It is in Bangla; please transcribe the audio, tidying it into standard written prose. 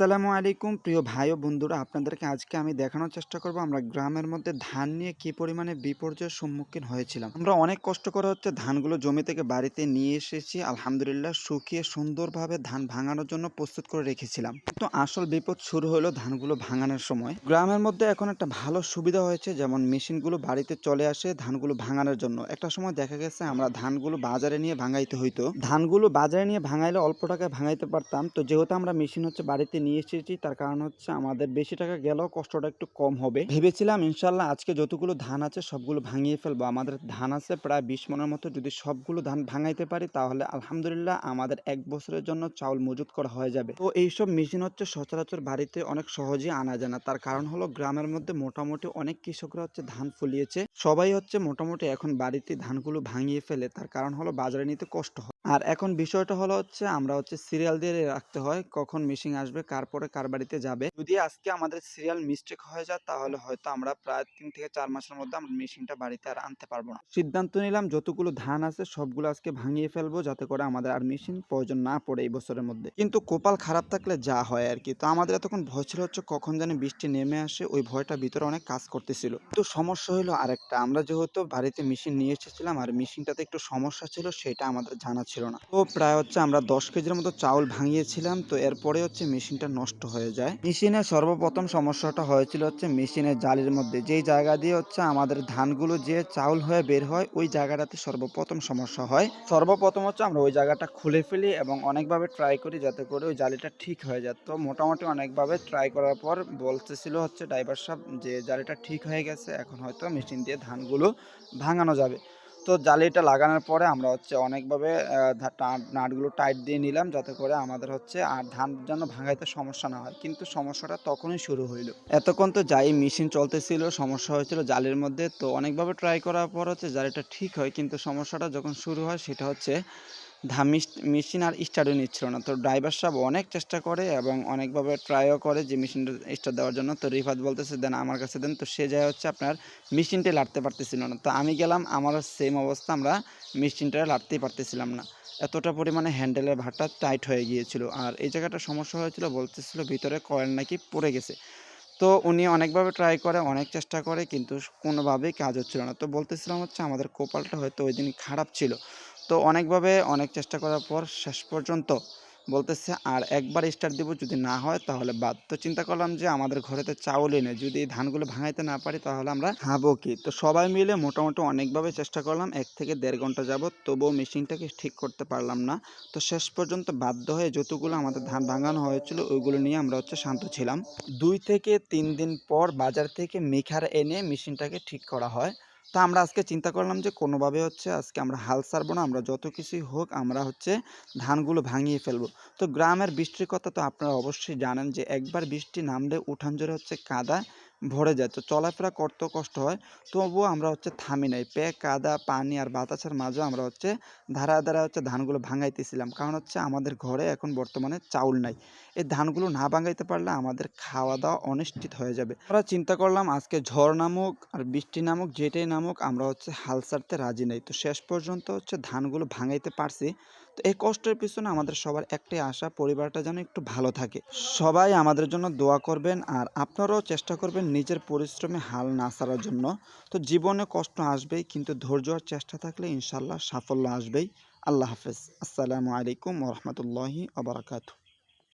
আসসালামু আলাইকুম প্রিয় ভাই ও বন্ধুরা, আপনাদেরকে আজকে আমি দেখানোর চেষ্টা করব আমরা গ্রামের মধ্যে ধান নিয়ে কি পরিমাণে বিপর্যয়ের সম্মুখীন হয়েছিলাম। আমরা অনেক কষ্ট করে ধানগুলো জমি থেকে বাড়িতে নিয়ে এসেছি, আলহামদুলিল্লাহ শুকিয়ে সুন্দরভাবে ধান ভাঙানোর জন্য প্রস্তুত করে রেখেছিলাম। কিন্তু আসল বিপদ শুরু হলো ধানগুলো ভাঙানোর সময়। গ্রামের মধ্যে এখন একটা ভালো সুবিধা হয়েছে, যেমন মেশিনগুলো বাড়িতে চলে আসে ধানগুলো ভাঙানোর জন্য। একটা সময় দেখা গেছে আমরা ধানগুলো বাজারে নিয়ে ভাঙাইতে হইতো, ধানগুলো বাজারে নিয়ে ভাঙাইলে অল্প টাকায় ভাঙাইতে পারতাম। তো যেহেতু আমরা মেশিন বাড়িতে নিয়ে এসেছি, তার কারণ আমাদের বেশি টাকা গেলেও কষ্টটা একটু কম হবে। ভেবেছিলাম ইনশাল্লাহ আজকে যতগুলো ধান আছে সবগুলো ভাঙিয়ে ফেলবো। আমাদের ধান আছে প্রায় 20 মনের মতো, যদি সবগুলো ধান ভাঙাইতে পারি তাহলে আলহামদুলিল্লাহ আমাদের 1 বছরের জন্য চাউল মজুত করা হয়ে যাবে। তো এইসব মেশিন সচরাচর বাড়িতে অনেক সহজেই আনা যায় না। তার কারণ হলো গ্রামের মধ্যে মোটামুটি অনেক কৃষকরা ধান ফলিয়েছে, সবাই মোটামুটি এখন বাড়িতে ধানগুলো ভাঙিয়ে ফেলে। তার কারণ হলো বাজারে নিতে কষ্ট হয়। আর এখন বিষয়টা হলো আমরা সিরিয়াল দিয়ে রাখতে হয় কখন মেশিন আসবে, কার পরে কার বাড়িতে যাবে। যদি আজকে আমাদের সিরিয়াল মিস্টেক হয়ে যায় তাহলে হয়তো আমরা প্রায় 3 থেকে 4 মাসের মধ্যে আমরা মেশিনটা বাড়িতে আর আনতে পারবো না। সিদ্ধান্ত নিলাম যতগুলো ধান আছে সবগুলো আজকে ভাঙিয়ে ফেলবো, যাতে করে আমাদের আর মেশিন প্রয়োজন না পড়ে এই বছরের মধ্যে। কিন্তু কপাল খারাপ থাকলে যা হয় আর কি। তো আমাদের এতক্ষণ ভয় ছিল কখন জানি বৃষ্টি নেমে আসে, ওই ভয়টা ভিতরে অনেক কাজ করতেছিল। তো সমস্যা হলো আরেকটা, আমরা যেহেতু বাড়িতে মেশিন নিয়ে এসেছিলাম আর মেশিনটাতে একটু সমস্যা ছিল, সেটা আমাদের জানা ছিল না। তো প্রায় আমরা 10 কেজির মতো চাউল ভাঙিয়েছিলাম। তো এরপরে মেশিনটা নষ্ট হয়ে যায়। মেশিনের সর্বপ্রথম সমস্যাটা হয়েছিল মেশিনের জালির মধ্যে, যেই জায়গা দিয়ে আমাদের ধানগুলো যে চাউল হয়ে বের হয়, ওই জায়গাটাতে সর্বপ্রথম সমস্যা হয়। সর্বপ্রথম আমরা ওই জায়গাটা খুলে ফেলি এবং অনেকভাবে ট্রাই করি যাতে করে ওই জালিটা ঠিক হয়ে যায়। তো মোটামুটি অনেকভাবে ট্রাই করার পর বলতেছিল ড্রাইভার সাহেব যে জালিটা ঠিক হয়ে গেছে, এখন হয়তো মেশিন দিয়ে ধানগুলো ভাঙানো যাবে। তো জালিটা লাগানোর পরে আমরা অনেকভাবে নাটগুলো টাইট দিয়ে নিলাম, যাতে করে আমাদের আর ধান যেন ভাঙাইতে সমস্যা না হয়। কিন্তু সমস্যাটা তখনই শুরু হইল। এতক্ষণ তো যাই মেশিন চলতেছিল, সমস্যা হয়েছিল জালির মধ্যে। তো অনেকভাবে ট্রাই করার পর জালিটা ঠিক হয়, কিন্তু সমস্যাটা যখন শুরু হয় সেটা মেশিন আর স্টার্টও নিচ্ছিল না। তো ড্রাইভার সাহেব অনেক চেষ্টা করে এবং অনেকভাবে ট্রাইও করে যে মেশিনটা স্টার্ট দেওয়ার জন্য। তো রিফাত বলতেছে দেন আমার কাছে দেন। তো সে যায় আপনার মেশিনটা লাড়তে পারতেছিল না। তো আমি গেলাম, আমারও সেম অবস্থা, আমরা মেশিনটা লাড়তেই পারতেছিলাম না। এতটা পরিমাণে হ্যান্ডেলের ভারটা টাইট হয়ে গিয়েছিল। আর এই জায়গাটা সমস্যা হয়েছিল, বলতেছিল ভিতরে কয়েল নাকি পড়ে গেছে। তো উনি অনেকভাবে ট্রাই করে, অনেক চেষ্টা করে, কিন্তু কোনোভাবেই কাজ হচ্ছিল না। তো বলতেছিলাম আমাদের কপালটা হয়তো ওই দিন খারাপ ছিল। তো অনেকভাবে অনেক চেষ্টা করার পর শেষ পর্যন্ত বলতেছে আর একবার স্টার্ট দিব, যদি না হয় তাহলে বাদ। তো চিন্তা করলাম যে আমাদের ঘরেতে চাউলই নেই, যদি এই ধানগুলো ভাঙাইতে না পারি তাহলে আমরা খাবো কি। তো সবাই মিলে মোটামুটি অনেকভাবে চেষ্টা করলাম, 1 থেকে 1.5 ঘন্টা যাবত, তবুও মেশিনটাকে ঠিক করতে পারলাম না। তো শেষ পর্যন্ত বাধ্য হয়ে যতগুলো আমাদের ধান ভাঙানো হয়েছিল ওইগুলো নিয়ে আমরা শান্ত ছিলাম। 2 থেকে 3 দিন পর বাজার থেকে মিক্সার এনে মেশিনটাকে ঠিক করা হয়। তো আমরা আজকে চিন্তা করলাম যে কোনোভাবে আজকে আমরা হাল ছাড়বো না, আমরা যত কিছুই হোক আমরা ধানগুলো ভাঙিয়ে ফেলবো। তো গ্রামের বৃষ্টির কথা তো আপনারা অবশ্যই জানেন যে একবার বৃষ্টি নামলে উঠান জোরে কাদা ভরে যায়। তো চলাফেরা করতেও কষ্ট হয়, তবুও আমরা থামি নাই। কাদা পানি আর বাতাসের মাঝেও আমরা ধারায় ধারায় ধানগুলো ভাঙাইতেছিলাম, কারণ আমাদের ঘরে এখন বর্তমানে চাউল নাই। এই ধানগুলো না ভাঙাইতে পারলে আমাদের খাওয়া দাওয়া অনিশ্চিত হয়ে যাবে। আমরা চিন্তা করলাম আজকে ঝড় নামুক আর বৃষ্টি নামুক, যেটাই নামুক, আমরা হাল ছাড়তে রাজি নাই। তো শেষ পর্যন্ত ধানগুলো ভাঙাইতে পারছি। তো এই কষ্টের পিছনে আমাদের সবার একটাই আশা, পরিবারটা যেন একটু ভালো থাকে। সবাই আমাদের জন্য দোয়া করবেন আর আপনারাও চেষ্টা করবেন নিজের পরিশ্রমে হাল না ছাড়ার জন্য। তো জীবনে কষ্ট আসবেই, কিন্তু ধৈর্য আর চেষ্টা থাকলে ইনশাল্লাহ সাফল্য আসবেই। আল্লাহ হাফেজ। আসসালামু আলাইকুম ওয়া রাহমাতুল্লাহি ওয়া বারাকাতুহু।